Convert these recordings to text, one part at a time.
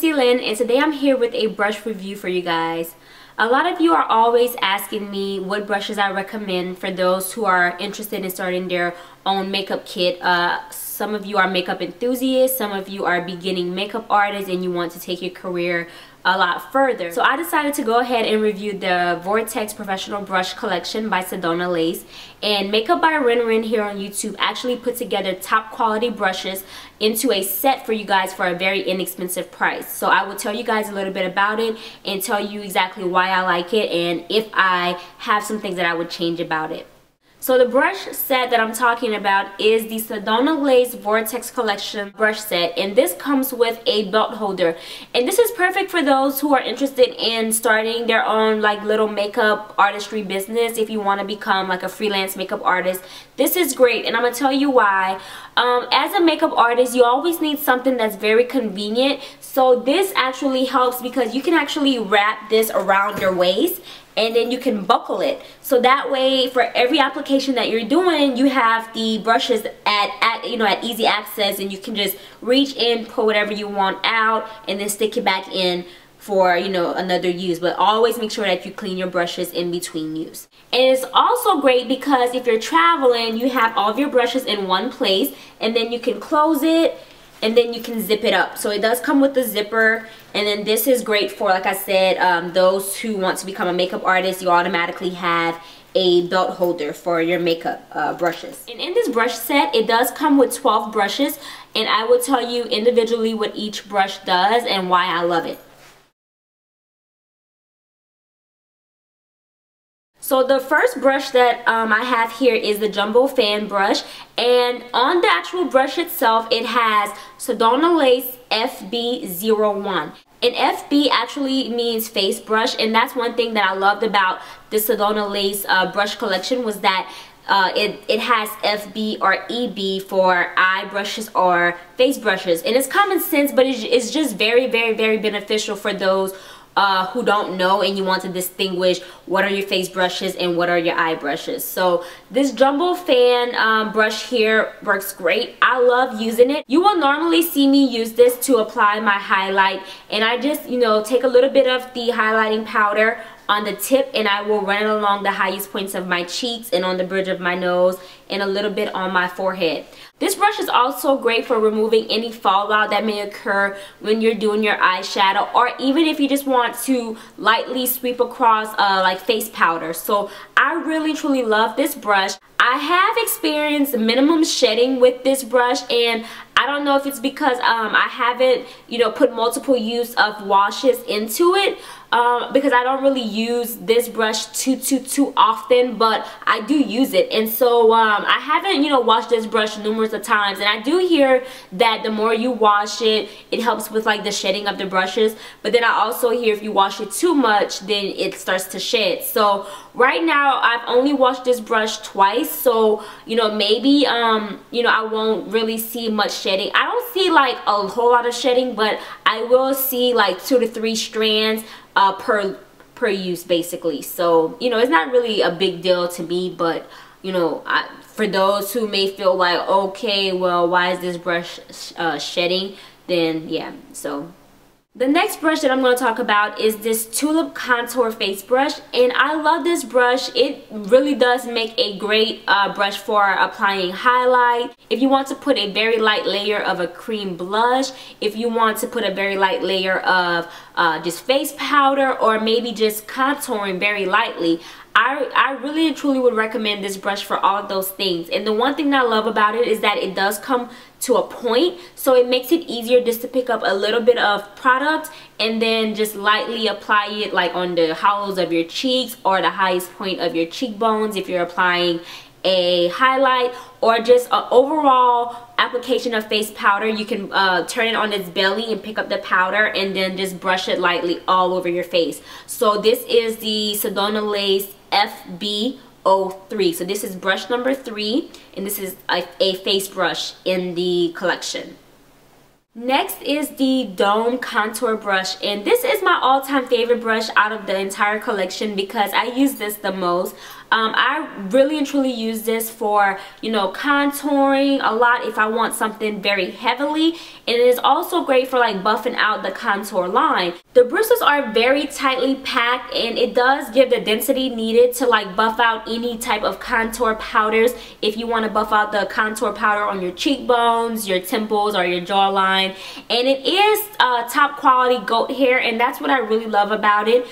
Missy Lynn, and today I'm here with a brush review for you guys. A lot of you are always asking me what brushes I recommend for those who are interested in starting their own makeup kit. Some of you are makeup enthusiasts, some of you are beginning makeup artists, and you want to take your career a lot further. So I decided to go ahead and review the Vortex Professional Brush Collection by Sedona Lace. And Makeup by Lynn here on YouTube actually put together top quality brushes into a set for you guys for a very inexpensive price. So I will tell you guys a little bit about it and tell you exactly why I like it and if I have some things that I would change about it. So the brush set that I'm talking about is the Sedona Lace Vortex Collection brush set, and this comes with a belt holder. And this is perfect for those who are interested in starting their own like little makeup artistry business. If you want to become like a freelance makeup artist, this is great, and I'm gonna tell you why. As a makeup artist, you always need something that's very convenient. So this actually helps because you can actually wrap this around your waist and then you can buckle it. So that way, for every application that you're doing, you have the brushes at easy access, and you can just reach in, pull whatever you want out, and then stick it back in for another use. But always make sure that you clean your brushes in between use. And it's also great because if you're traveling, you have all of your brushes in one place, and then you can close it and then you can zip it up. So it does come with the zipper, and then this is great for, like I said, those who want to become a makeup artist. You automatically have a belt holder for your makeup brushes. And in this brush set, it does come with 12 brushes, and I will tell you individually what each brush does and why I love it. So the first brush that I have here is the Jumbo Fan brush, and on the actual brush itself it has Sedona Lace FB01. And FB actually means face brush, and that's one thing that I loved about the Sedona Lace brush collection was that it has FB or EB for eye brushes or face brushes. And it's common sense, but it's just very, very, very beneficial for those who don't know and you want to distinguish what are your face brushes and what are your eye brushes. So this Jumbo Fan brush here works great. I love using it. You will normally see me use this to apply my highlight, and I just take a little bit of the highlighting powder on the tip and I will run it along the highest points of my cheeks and on the bridge of my nose and a little bit on my forehead. This brush is also great for removing any fallout that may occur when you're doing your eyeshadow, or even if you just want to lightly sweep across like face powder. So I really truly love this brush. I have experienced minimum shedding with this brush, and I don't know if it's because I haven't put multiple use of washes into it, because I don't really use this brush too often, but I do use it. And so I haven't washed this brush numerous of times, and I do hear that the more you wash it, it helps with like the shedding of the brushes. But then I also hear if you wash it too much, then it starts to shed. So right now I've only washed this brush twice, so maybe I won't really see much shedding. I don't see like a whole lot of shedding, but I will see like 2 to 3 strands per use basically. So it's not really a big deal to me, but for those who may feel like, okay, well, why is this brush shedding, then yeah. So the next brush that I'm going to talk about is this Tulip contour face brush, and I love this brush. It really does make a great brush for applying highlight. If you want to put a very light layer of a cream blush, if you want to put a very light layer of just face powder, or maybe just contouring very lightly, I really and truly would recommend this brush for all of those things. And the one thing that I love about it is that it does come to a point, so it makes it easier just to pick up a little bit of product and then just lightly apply it like on the hollows of your cheeks or the highest point of your cheekbones if you're applying a highlight, or just an overall application of face powder. You can turn it on its belly and pick up the powder and then just brush it lightly all over your face. So this is the Sedona Lace FB03. So this is brush number 3, and this is a face brush in the collection. Next is the Dome Contour Brush, and this is my all-time favorite brush out of the entire collection because I use this the most. I really and truly use this for, you know, contouring a lot if I want something very heavily, and it is also great for like buffing out the contour line. The bristles are very tightly packed, and it does give the density needed to like buff out any type of contour powders if you want to buff out the contour powder on your cheekbones, your temples, or your jawline. And it is top quality goat hair, and that's what I really love about it.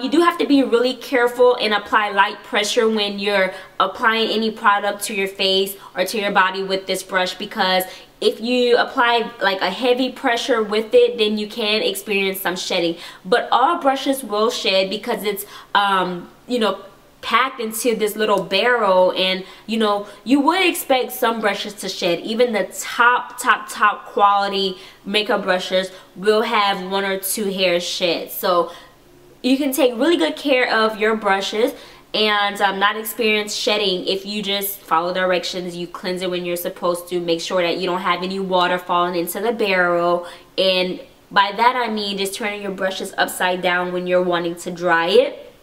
You do have to be really careful and apply light pressure when you're applying any product to your face or to your body with this brush, because if you apply like a heavy pressure with it, then you can experience some shedding. But all brushes will shed because it's you know, packed into this little barrel, and you know, you would expect some brushes to shed. Even the top quality makeup brushes will have 1 or 2 hairs shed. So you can take really good care of your brushes and not experience shedding if you just follow directions. You cleanse it when you're supposed to, make sure that you don't have any water falling into the barrel, and by that I mean just turning your brushes upside down when you're wanting to dry it.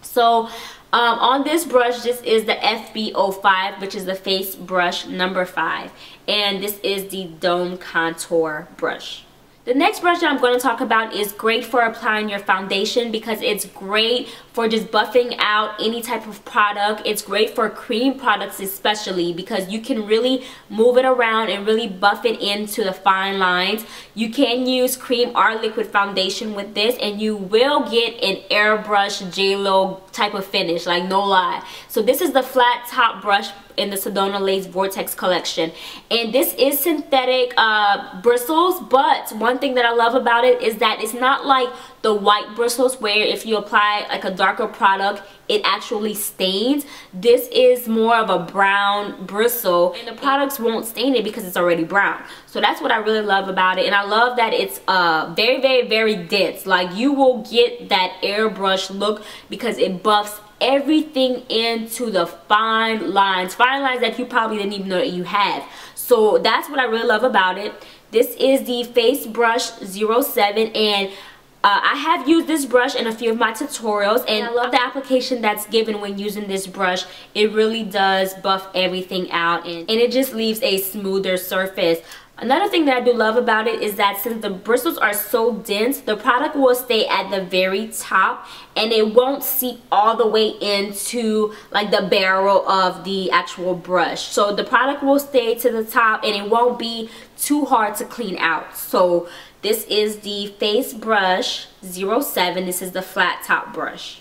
So on this brush, this is the FB05, which is the face brush number 5, and this is the Dome Contour Brush. The next brush that I'm going to talk about is great for applying your foundation because it's great for just buffing out any type of product. It's great for cream products especially because you can really move it around and really buff it into the fine lines. You can use cream or liquid foundation with this, and you will get an airbrush J-Lo type of finish, like no lie. So this is the flat top brush in the Sedona Lace Vortex collection, and this is synthetic bristles, but one thing that I love about it is that it's not like the white bristles where if you apply like a darker product it actually stains. This is more of a brown bristle, and the products won't stain it because it's already brown. So that's what I really love about it, and I love that it's very dense. Like you will get that airbrush look because it buffs everything into the fine lines that you probably didn't even know that you had. So that's what I really love about it. This is the Face Brush 07, and I have used this brush in a few of my tutorials, and I love the application that's given when using this brush. It really does buff everything out, and it just leaves a smoother surface. Another thing that I do love about it is that since the bristles are so dense, the product will stay at the very top and it won't seep all the way into like the barrel of the actual brush. So the product will stay to the top and it won't be too hard to clean out. So this is the Face Brush 07. This is the flat top brush.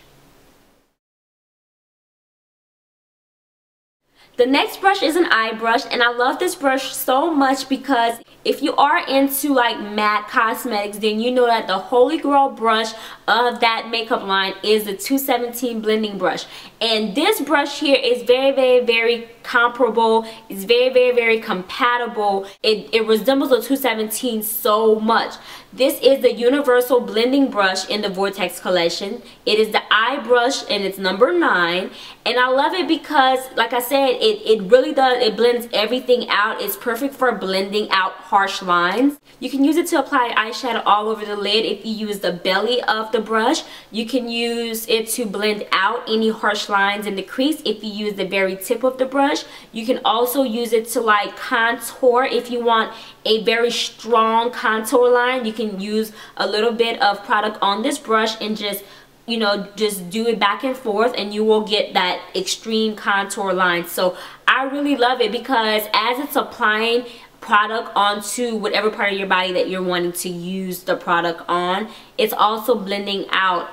The next brush is an eye brush, and I love this brush so much because if you are into like matte cosmetics, then you know that the holy grail brush of that makeup line is the 217 blending brush. And this brush here is very comparable. It's very compatible. It resembles the 217 so much. This is the universal blending brush in the Vortex collection. It is the eye brush and it's number 9. And I love it because, like I said, it really does, it blends everything out. It's perfect for blending out harsh lines. You can use it to apply eyeshadow all over the lid if you use the belly of the brush. You can use it to blend out any harsh lines in the crease if you use the very tip of the brush. You can also use it to like contour if you want a very strong contour line. You can use a little bit of product on this brush and just, you know, just do it back and forth and you will get that extreme contour line. So I really love it because as it's applying product onto whatever part of your body that you're wanting to use the product on, it's also blending out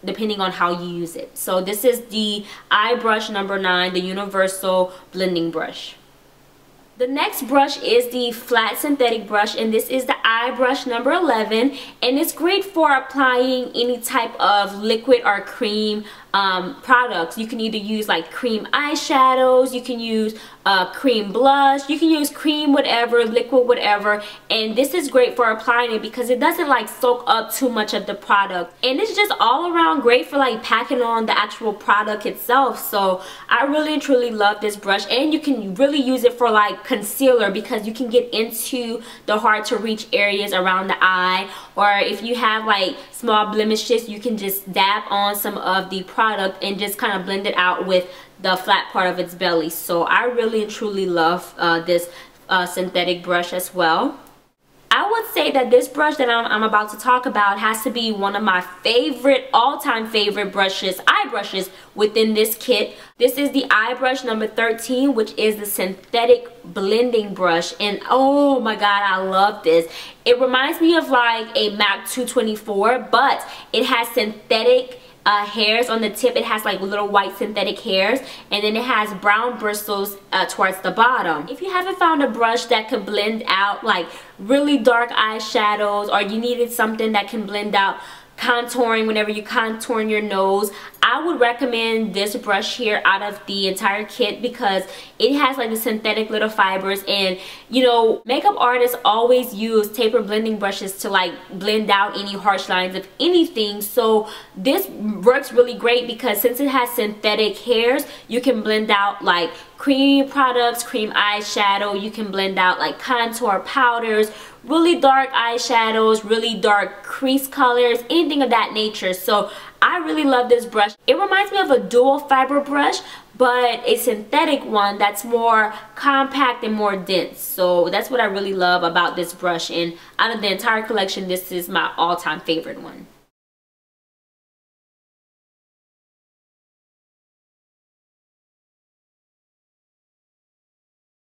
depending on how you use it. So this is the eye brush number 9, the universal blending brush. The next brush is the flat synthetic brush, and this is the eye brush number 11, and it's great for applying any type of liquid or cream products. You can either use like cream eyeshadows, you can use cream blush, you can use cream whatever, liquid whatever, and this is great for applying it because it doesn't like soak up too much of the product, and it's just all around great for like packing on the actual product itself. So I really and truly love this brush, and you can really use it for like concealer because you can get into the hard to reach areas around the eye, or if you have like small blemishes, you can just dab on some of the product and just kind of blend it out with the flat part of its belly. So I really and truly love this synthetic brush as well. I would say that this brush that I'm about to talk about has to be one of my favorite, all-time favorite brushes, eye brushes within this kit. This is the eye brush number 13, which is the synthetic blending brush, and oh my god, I love this. It reminds me of like a MAC 224, but it has synthetic hairs on the tip. It has like little white synthetic hairs, and then it has brown bristles towards the bottom. If you haven't found a brush that can blend out like really dark eyeshadows, or you needed something that can blend out contouring whenever you're contouring your nose, I would recommend this brush here out of the entire kit because it has like the synthetic little fibers, and you know, makeup artists always use taper blending brushes to like blend out any harsh lines of anything. So this works really great because since it has synthetic hairs, you can blend out like cream products, cream eyeshadow, you can blend out like contour powders, really dark eyeshadows, really dark crease colors, anything of that nature. So I really love this brush. It reminds me of a dual fiber brush, but a synthetic one that's more compact and more dense. So that's what I really love about this brush, and out of the entire collection, this is my all-time favorite one.